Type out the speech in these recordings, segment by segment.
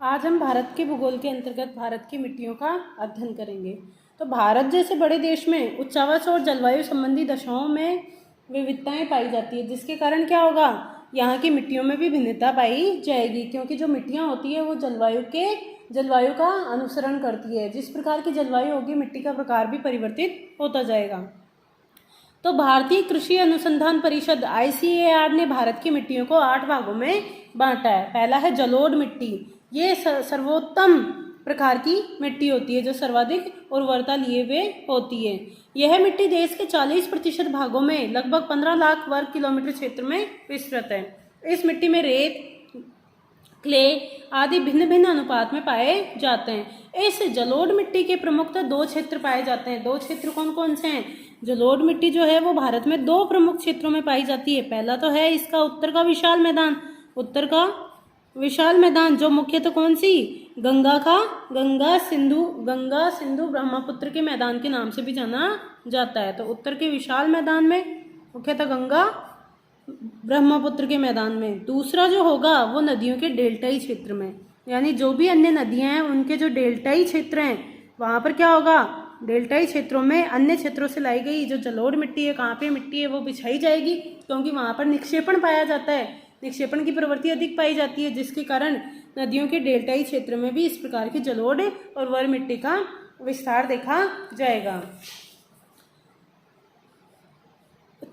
आज हम भारत के भूगोल के अंतर्गत भारत की मिट्टियों का अध्ययन करेंगे। तो भारत जैसे बड़े देश में उच्चावास और जलवायु संबंधी दशाओं में विविधताएं पाई जाती है, जिसके कारण क्या होगा, यहाँ की मिट्टियों में भी भिन्नता पाई जाएगी, क्योंकि जो मिट्टियाँ होती है वो जलवायु का अनुसरण करती है। जिस प्रकार की जलवायु होगी, मिट्टी का प्रकार भी परिवर्तित होता जाएगा। तो भारतीय कृषि अनुसंधान परिषद ICAR ने भारत की मिट्टियों को 8 भागों में बांटा है। पहला है जलोढ़ मिट्टी। ये सर्वोत्तम प्रकार की मिट्टी होती है जो सर्वाधिक उर्वरता लिए हुए होती है। यह मिट्टी देश के 40% भागों में लगभग 15 लाख वर्ग किलोमीटर क्षेत्र में विस्तृत है। इस मिट्टी में रेत, क्ले आदि भिन्न भिन्न अनुपात में पाए जाते हैं। इस जलोढ़ मिट्टी के प्रमुखतः 2 क्षेत्र पाए जाते हैं। 2 क्षेत्र कौन कौन से हैं? जलोढ़ मिट्टी जो है वो भारत में 2 प्रमुख क्षेत्रों में पाई जाती है। पहला तो है इसका उत्तर का विशाल मैदान जो मुख्यतः कौन सी गंगा सिंधु ब्रह्मपुत्र के मैदान के नाम से भी जाना जाता है। तो उत्तर के विशाल मैदान में मुख्यतः गंगा ब्रह्मपुत्र के मैदान में। दूसरा जो होगा वो नदियों के डेल्टाई क्षेत्र में, यानी जो भी अन्य नदियां हैं उनके जो डेल्टाई क्षेत्र हैं वहाँ पर क्या होगा, डेल्टाई क्षेत्रों में अन्य क्षेत्रों से लाई गई जो जलोढ़ मिट्टी है, कहाँ पे मिट्टी है, वो बिछाई जाएगी, क्योंकि वहाँ पर निक्षेपण पाया जाता है, निक्षेपण की प्रवृत्ति अधिक पाई जाती है, जिसके कारण नदियों के डेल्टाई क्षेत्र में भी इस प्रकार की जलोढ़ और वर्म मिट्टी का विस्तार देखा जाएगा।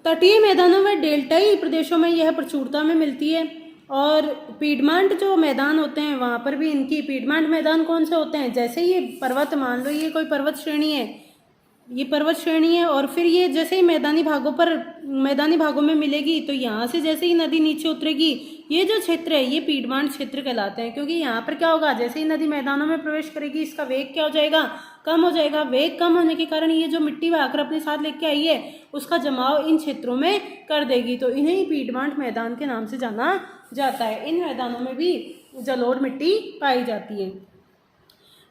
तटीय मैदानों में डेल्टाई प्रदेशों में यह प्रचुरता में मिलती है, और पीडमांट जो मैदान होते हैं वहाँ पर भी इनकी पीडमांट मैदान कौन से होते हैं, जैसे ये पर्वत, मान लो ये कोई पर्वत श्रेणी है, ये पर्वत श्रेणी है, और फिर ये जैसे ही मैदानी भागों में मिलेगी, तो यहाँ से जैसे ही नदी नीचे उतरेगी, ये जो क्षेत्र है ये पीडमांट क्षेत्र कहलाते हैं। क्योंकि यहाँ पर क्या होगा, जैसे ही नदी मैदानों में प्रवेश करेगी इसका वेग क्या हो जाएगा, कम हो जाएगा। वेग कम होने के कारण ये जो मिट्टी बहाकर अपने साथ लेके आई है उसका जमाव इन क्षेत्रों में कर देगी, तो इन्हें ही पीडमांट मैदान के नाम से जाना जाता है। इन मैदानों में भी जलोढ़ मिट्टी पाई जाती है।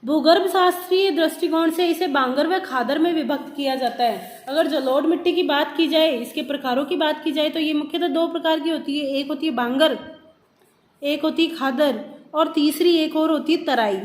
भूगर्भ शास्त्रीय दृष्टिकोण से इसे बांगर व खादर में विभक्त किया जाता है। अगर जलोढ़ मिट्टी की बात की जाए, इसके प्रकारों की बात की जाए, तो ये मुख्यतः 2 प्रकार की होती है। एक होती है बांगर, एक होती है खादर, और तीसरी एक और होती है तराई।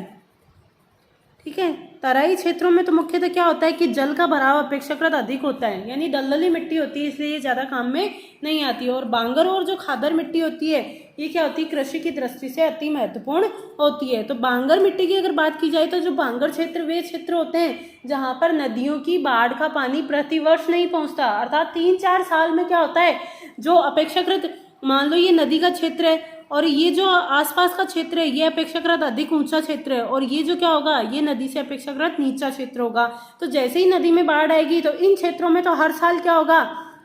ठीक है, तराई क्षेत्रों में तो मुख्यतः क्या होता है कि जल का भराव अपेक्षाकृत अधिक होता है, यानी दलदली मिट्टी होती है, इसलिए ये ज़्यादा काम में नहीं आती है। और बांगर और जो खादर मिट्टी होती है ये क्या होती है, कृषि की दृष्टि से अति महत्वपूर्ण होती है। तो बांगर मिट्टी की अगर बात की जाए, तो जो बांगर क्षेत्र वे क्षेत्र होते हैं जहाँ पर नदियों की बाढ़ का पानी प्रतिवर्ष नहीं पहुँचता, अर्थात 3-4 साल में क्या होता है, जो अपेक्षाकृत, मान लो ये नदी का क्षेत्र है और ये जो आसपास का क्षेत्र है ये अपेक्षाकृत अधिक ऊंचा क्षेत्र है, और ये जो क्या होगा, ये नदी से अपेक्षाकृत नीचा क्षेत्र होगा। तो जैसे ही नदी में बाढ़ आएगी तो इन क्षेत्रों में तो हर साल क्या होगा,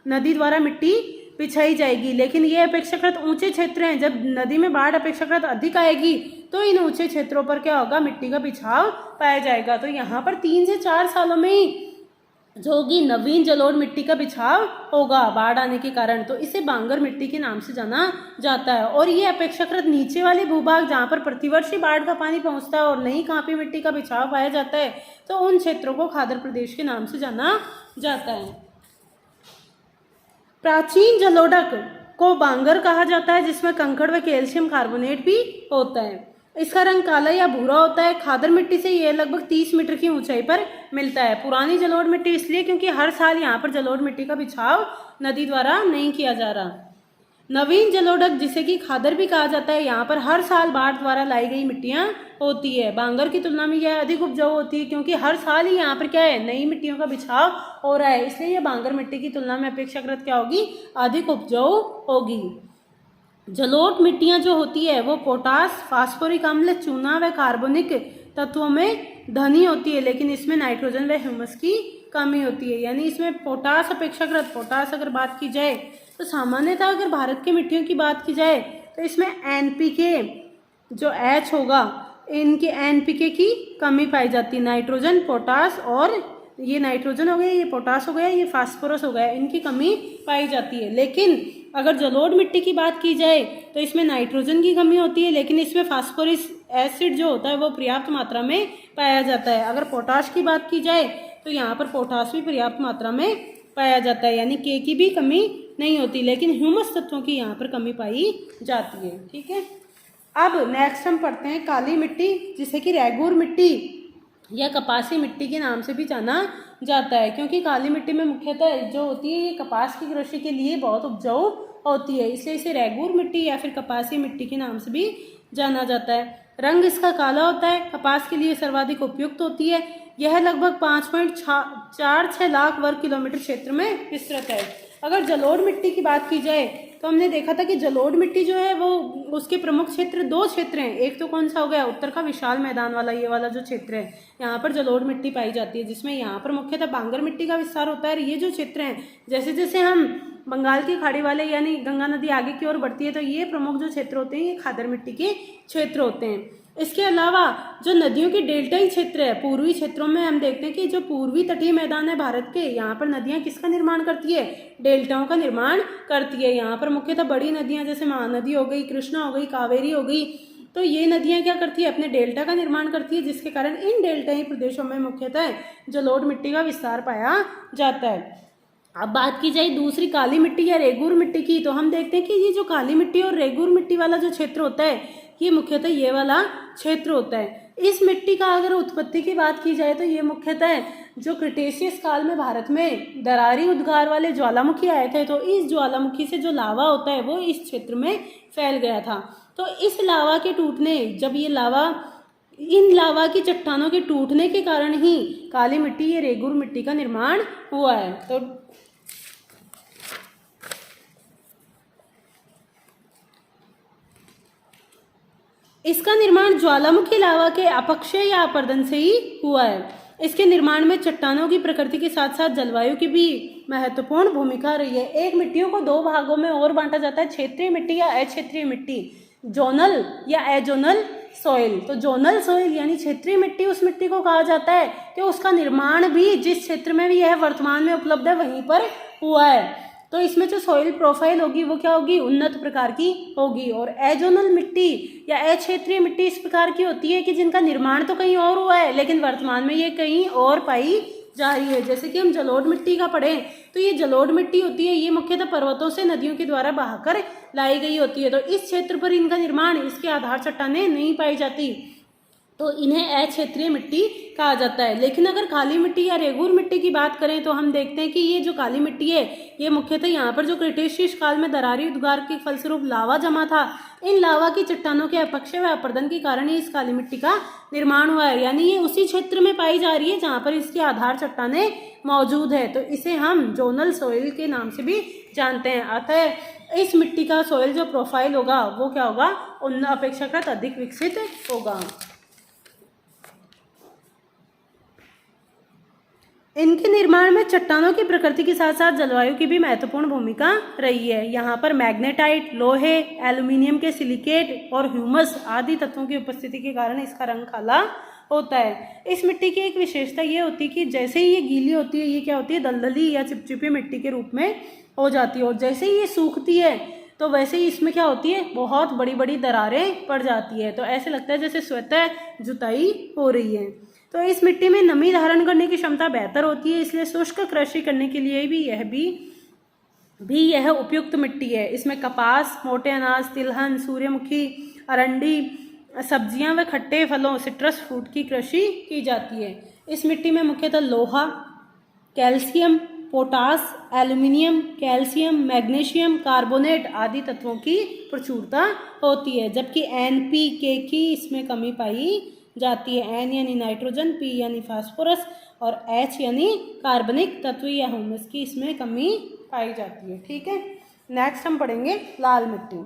नदी द्वारा मिट्टी बिछाई जाएगी। लेकिन ये अपेक्षाकृत ऊंचे क्षेत्र हैं, जब नदी में बाढ़ अपेक्षाकृत अधिक आएगी तो इन ऊंचे क्षेत्रों पर क्या होगा, मिट्टी का बिछाव पाया जाएगा। तो यहाँ पर 3 से 4 सालों में ही जो होगी नवीन जलोढ़ मिट्टी का बिछाव होगा बाढ़ आने के कारण, तो इसे बांगर मिट्टी के नाम से जाना जाता है। और ये अपेक्षाकृत नीचे वाले भूभाग जहाँ पर प्रतिवर्ष बाढ़ का पानी पहुँचता है और नहीं कांपी मिट्टी का बिछाव पाया जाता है, तो उन क्षेत्रों को खादर प्रदेश के नाम से जाना जाता है। प्राचीन जलोढ़क को बांगर कहा जाता है, जिसमें कंकड़ व कैल्शियम कार्बोनेट भी होता है। इसका रंग काला या भूरा होता है। खादर मिट्टी से यह लगभग 30 मीटर की ऊंचाई पर मिलता है। पुरानी जलोढ़ मिट्टी इसलिए क्योंकि हर साल यहाँ पर जलोढ़ मिट्टी का बिछाव नदी द्वारा नहीं किया जा रहा। नवीन जलोढ़क, जिसे कि खादर भी कहा जाता है, यहाँ पर हर साल बाढ़ द्वारा लाई गई मिट्टियाँ होती है। बांगर की तुलना में यह अधिक उपजाऊ होती है, क्योंकि हर साल ही यहाँ पर क्या है, नई मिट्टियों का बिछाव हो रहा है, इसलिए यह बांगर मिट्टी की तुलना में अपेक्षाकृत क्या होगी, अधिक उपजाऊ होगी। जलोढ़ मिट्टियाँ जो होती है वो पोटास, फास्फोरिक अम्ल, चूना व कार्बनिक तत्वों में धनी होती है, लेकिन इसमें नाइट्रोजन व ह्यूमस की कमी होती है। यानी इसमें पोटास अपेक्षाकृत, पोटास अगर बात की जाए तो सामान्यतः अगर भारत की मिट्टियों की बात की जाए तो इसमें NPK जो H होगा, इनकी NPK की कमी पाई जाती है। नाइट्रोजन, पोटास, और ये नाइट्रोजन हो गया, ये पोटास हो गया, ये फास्फोरस हो गया, इनकी कमी पाई जाती है। लेकिन अगर जलोढ़ मिट्टी की बात की जाए तो इसमें नाइट्रोजन की कमी होती है, लेकिन इसमें फास्फोरिक एसिड जो होता है वो पर्याप्त मात्रा में पाया जाता है। अगर पोटाश की बात की जाए तो यहाँ पर पोटाश भी पर्याप्त मात्रा में पाया जाता है, यानी K की भी कमी नहीं होती, लेकिन ह्यूमस तत्वों की यहाँ पर कमी पाई जाती है। ठीक है। अब नेक्स्ट हम पढ़ते हैं काली मिट्टी, जिसे कि रेगूर मिट्टी या कपासी मिट्टी के नाम से भी जाना जाता है, क्योंकि काली मिट्टी में मुख्यतः जो होती है ये कपास की कृषि के लिए बहुत उपजाऊ होती है, इसलिए इसे रेगूर मिट्टी या फिर कपासी मिट्टी के नाम से भी जाना जाता है। रंग इसका काला होता है, कपास के लिए सर्वाधिक उपयुक्त होती है। यह लगभग 5.46 लाख वर्ग किलोमीटर क्षेत्र में विस्तृत है। अगर जलोढ़ मिट्टी की बात की जाए तो हमने देखा था कि जलोढ़ मिट्टी जो है वो उसके प्रमुख क्षेत्र 2 क्षेत्र हैं। एक तो कौन सा हो गया, उत्तर का विशाल मैदान वाला ये वाला जो क्षेत्र है, यहाँ पर जलोढ़ मिट्टी पाई जाती है, जिसमें यहाँ पर मुख्यतः बांगर मिट्टी का विस्तार होता है। और ये जो क्षेत्र हैं, जैसे जैसे हम बंगाल की खाड़ी वाले यानी गंगा नदी आगे की ओर बढ़ती है तो ये प्रमुख जो क्षेत्र होते हैं ये खादर मिट्टी के क्षेत्र होते हैं। इसके अलावा जो नदियों के डेल्टाई क्षेत्र है, पूर्वी क्षेत्रों में हम देखते हैं कि जो पूर्वी तटीय मैदान है भारत के, यहाँ पर नदियाँ किसका निर्माण करती है, डेल्टाओं का निर्माण करती है। यहाँ पर मुख्यतः बड़ी नदियाँ जैसे महानदी हो गई, कृष्णा हो गई, कावेरी हो गई, तो ये नदियाँ क्या करती है, अपने डेल्टा का निर्माण करती है, जिसके कारण इन डेल्टाई प्रदेशों में मुख्यतः जलोढ़ मिट्टी का विस्तार पाया जाता है। अब बात की जाए दूसरी काली मिट्टी या रेगूर मिट्टी की, तो हम देखते हैं कि ये जो काली मिट्टी और रेगूर मिट्टी वाला जो क्षेत्र होता है ये मुख्यतः ये वाला क्षेत्र होता है। इस मिट्टी का अगर उत्पत्ति की बात की जाए तो ये मुख्यतः जो क्रिटेशियस काल में भारत में दरारी उद्गार वाले ज्वालामुखी आए थे, तो इस ज्वालामुखी से जो लावा होता है वो इस क्षेत्र में फैल गया था। तो इस लावा के टूटने, जब ये लावा इन लावा की चट्टानों के टूटने के कारण ही काली मिट्टी या रेगूर मिट्टी का निर्माण हुआ है। तो इसका निर्माण ज्वालामुखी लावा के अपक्षय या अपरदन से ही हुआ है। इसके निर्माण में चट्टानों की प्रकृति के साथ साथ जलवायु की भी महत्वपूर्ण भूमिका रही है। एक मिट्टियों को 2 भागों में और बांटा जाता है, क्षेत्रीय मिट्टी या अक्षेत्रीय मिट्टी, जोनल या एजोनल सॉइल। तो जोनल सॉइल यानी क्षेत्रीय मिट्टी उस मिट्टी को कहा जाता है कि उसका निर्माण भी जिस क्षेत्र में भी यह वर्तमान में उपलब्ध है वहीं पर हुआ है। तो इसमें जो सॉइल प्रोफाइल होगी वो क्या होगी, उन्नत प्रकार की होगी। और एजोनल मिट्टी या अक्षेत्रीय मिट्टी इस प्रकार की होती है कि जिनका निर्माण तो कहीं और हुआ है लेकिन वर्तमान में ये कहीं और पाई जा रही है। जैसे कि हम जलोढ़ मिट्टी का पढ़ें तो ये जलोढ़ मिट्टी होती है, ये मुख्यतः पर्वतों से नदियों के द्वारा बहाकर लाई गई होती है। तो इस क्षेत्र पर इनका निर्माण, इसके आधार चट्टानें नहीं पाई जाती, तो इन्हें अक्षेत्रीय मिट्टी कहा जाता है। लेकिन अगर काली मिट्टी या रेगूर मिट्टी की बात करें तो हम देखते हैं कि ये जो काली मिट्टी है ये मुख्यतः यहाँ पर जो क्रिटेशियस काल में दरारी उद्गार के फलस्वरूप लावा जमा था, इन लावा की चट्टानों के अपक्षय व अपरदन के कारण ही इस काली मिट्टी का निर्माण हुआ है। यानी ये उसी क्षेत्र में पाई जा रही है जहाँ पर इसकी आधार चट्टानें मौजूद है। तो इसे हम जोनल सॉइल के नाम से भी जानते हैं। अतः इस मिट्टी का सॉइल जो प्रोफाइल होगा वो क्या होगा, उन अपेक्षाकृत अधिक विकसित होगा। इनके निर्माण में चट्टानों की प्रकृति के साथ साथ जलवायु की भी महत्वपूर्ण भूमिका रही है। यहाँ पर मैग्नेटाइट, लोहे, एल्यूमिनियम के सिलिकेट और ह्यूमस आदि तत्वों की उपस्थिति के कारण इसका रंग काला होता है। इस मिट्टी की एक विशेषता ये होती है कि जैसे ही ये गीली होती है ये क्या होती है, दलदली या चिपचिपी मिट्टी के रूप में हो जाती है, और जैसे ही ये सूखती है तो वैसे ही इसमें क्या होती है, बहुत बड़ी बड़ी दरारें पड़ जाती है। तो ऐसे लगता है जैसे स्वतः जुताई हो रही है। तो इस मिट्टी में नमी धारण करने की क्षमता बेहतर होती है, इसलिए शुष्क कृषि करने के लिए भी यह उपयुक्त मिट्टी है। इसमें कपास, मोटे अनाज, तिलहन, सूर्यमुखी, अरंडी, सब्जियां व खट्टे फलों, सिट्रस फ्रूट की कृषि की जाती है। इस मिट्टी में मुख्यतः लोहा, calcium, potash, aluminium, calcium, magnesium, carbonate आदि तत्वों की प्रचुरता होती है, जबकि NPK की इसमें कमी पाई जाती है। N यानी नाइट्रोजन, P यानी फास्फोरस और H यानी कार्बनिक तत्व या ह्यूमस की इसमें कमी पाई जाती है। ठीक है, नेक्स्ट हम पढ़ेंगे लाल मिट्टी।